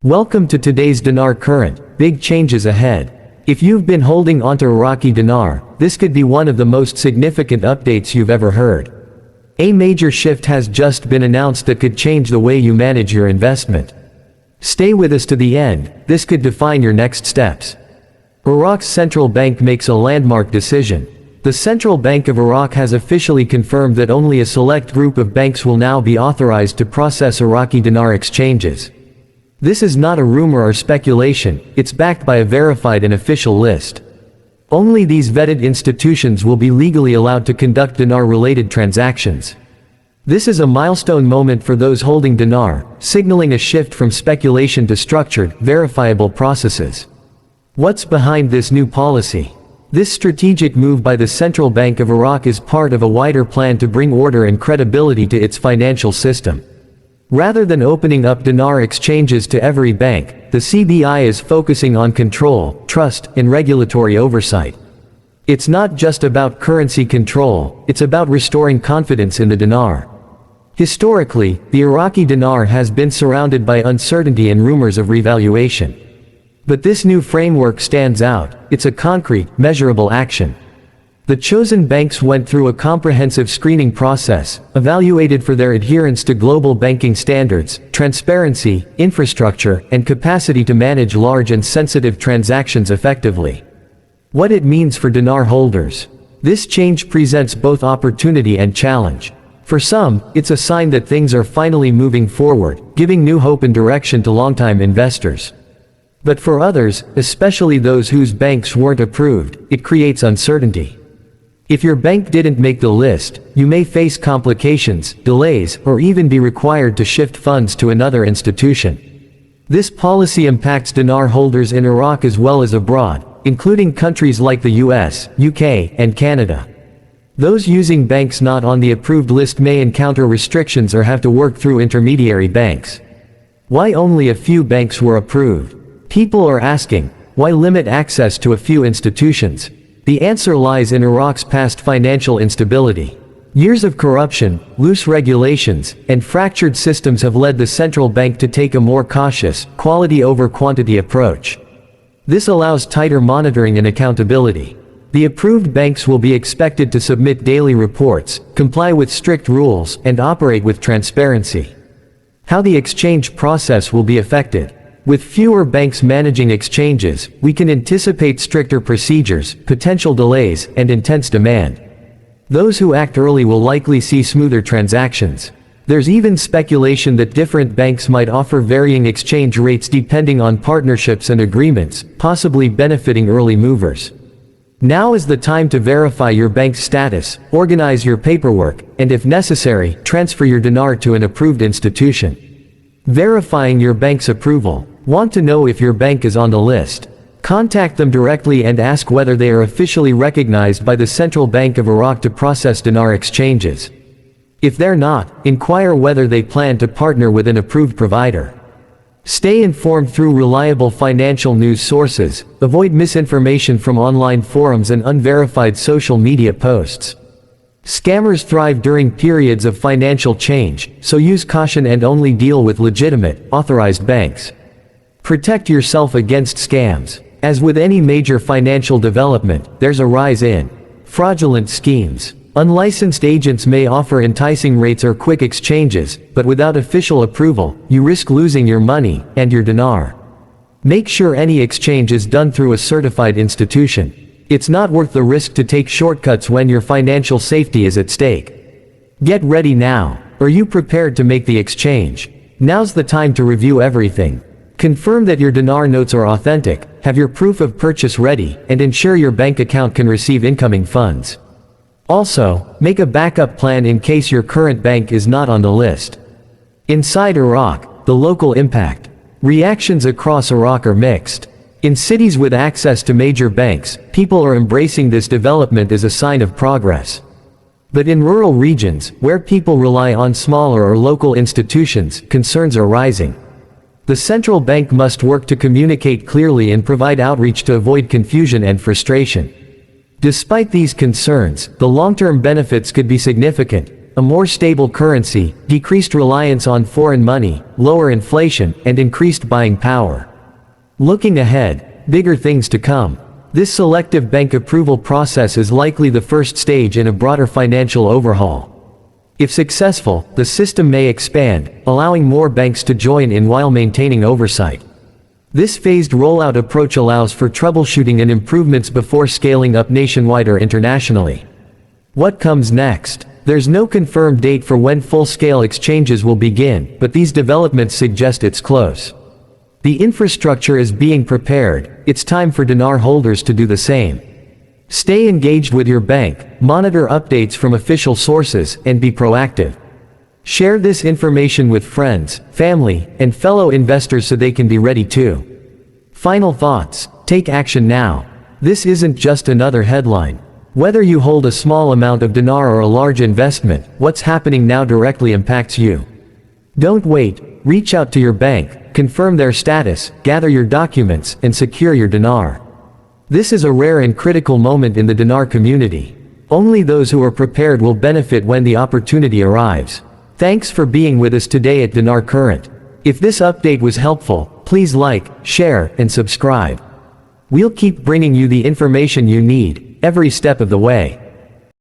Welcome to today's Dinar Current. Big changes ahead. If you've been holding onto Iraqi Dinar, this could be one of the most significant updates you've ever heard. A major shift has just been announced that could change the way you manage your investment. Stay with us to the end, this could define your next steps. Iraq's central bank makes a landmark decision. The Central Bank of Iraq has officially confirmed that only a select group of banks will now be authorized to process Iraqi dinar exchanges. This is not a rumor or speculation, it's backed by a verified and official list. Only these vetted institutions will be legally allowed to conduct dinar-related transactions. This is a milestone moment for those holding dinar, signaling a shift from speculation to structured, verifiable processes. What's behind this new policy? This strategic move by the Central Bank of Iraq is part of a wider plan to bring order and credibility to its financial system. Rather than opening up dinar exchanges to every bank, the CBI is focusing on control, trust, and regulatory oversight. It's not just about currency control, it's about restoring confidence in the dinar. Historically, the Iraqi dinar has been surrounded by uncertainty and rumors of revaluation. But this new framework stands out, it's a concrete, measurable action. The chosen banks went through a comprehensive screening process, evaluated for their adherence to global banking standards, transparency, infrastructure, and capacity to manage large and sensitive transactions effectively. What it means for dinar holders. This change presents both opportunity and challenge. For some, it's a sign that things are finally moving forward, giving new hope and direction to longtime investors. But for others, especially those whose banks weren't approved, it creates uncertainty. If your bank didn't make the list, you may face complications, delays, or even be required to shift funds to another institution. This policy impacts dinar holders in Iraq as well as abroad, including countries like the US, UK, and Canada. Those using banks not on the approved list may encounter restrictions or have to work through intermediary banks. Why only a few banks were approved? People are asking, why limit access to a few institutions? The answer lies in Iraq's past financial instability. Years of corruption, loose regulations, and fractured systems have led the central bank to take a more cautious, quality over quantity approach. This allows tighter monitoring and accountability. The approved banks will be expected to submit daily reports, comply with strict rules, and operate with transparency. How the exchange process will be affected. With fewer banks managing exchanges, we can anticipate stricter procedures, potential delays, and intense demand. Those who act early will likely see smoother transactions. There's even speculation that different banks might offer varying exchange rates depending on partnerships and agreements, possibly benefiting early movers. Now is the time to verify your bank's status, organize your paperwork, and if necessary, transfer your dinar to an approved institution. Verifying your bank's approval. Want to know if your bank is on the list? Contact them directly and ask whether they are officially recognized by the Central Bank of Iraq to process dinar exchanges. If they're not, inquire whether they plan to partner with an approved provider. Stay informed through reliable financial news sources, avoid misinformation from online forums and unverified social media posts. Scammers thrive during periods of financial change, so use caution and only deal with legitimate, authorized banks. Protect yourself against scams. As with any major financial development, there's a rise in fraudulent schemes. Unlicensed agents may offer enticing rates or quick exchanges, but without official approval, you risk losing your money and your dinar. Make sure any exchange is done through a certified institution. It's not worth the risk to take shortcuts when your financial safety is at stake. Get ready now. Are you prepared to make the exchange? Now's the time to review everything. Confirm that your dinar notes are authentic, have your proof of purchase ready, and ensure your bank account can receive incoming funds. Also, make a backup plan in case your current bank is not on the list. Inside Iraq, the local impact. Reactions across Iraq are mixed. In cities with access to major banks, people are embracing this development as a sign of progress. But in rural regions, where people rely on smaller or local institutions, concerns are rising. The central bank must work to communicate clearly and provide outreach to avoid confusion and frustration. Despite these concerns, the long-term benefits could be significant. a more stable currency, decreased reliance on foreign money, lower inflation, and increased buying power. Looking ahead, bigger things to come. This selective bank approval process is likely the first stage in a broader financial overhaul. If successful, the system may expand, allowing more banks to join in while maintaining oversight. This phased rollout approach allows for troubleshooting and improvements before scaling up nationwide or internationally. What comes next? There's no confirmed date for when full-scale exchanges will begin, but these developments suggest it's close. The infrastructure is being prepared, it's time for dinar holders to do the same. Stay engaged with your bank, monitor updates from official sources, and be proactive. Share this information with friends, family, and fellow investors so they can be ready too. Final thoughts: take action now. This isn't just another headline. Whether you hold a small amount of dinar or a large investment, what's happening now directly impacts you. Don't wait, reach out to your bank, confirm their status, gather your documents, and secure your dinar. This is a rare and critical moment in the dinar community. Only those who are prepared will benefit when the opportunity arrives. Thanks for being with us today at Dinar Current. If this update was helpful, please like, share, and subscribe. We'll keep bringing you the information you need, every step of the way.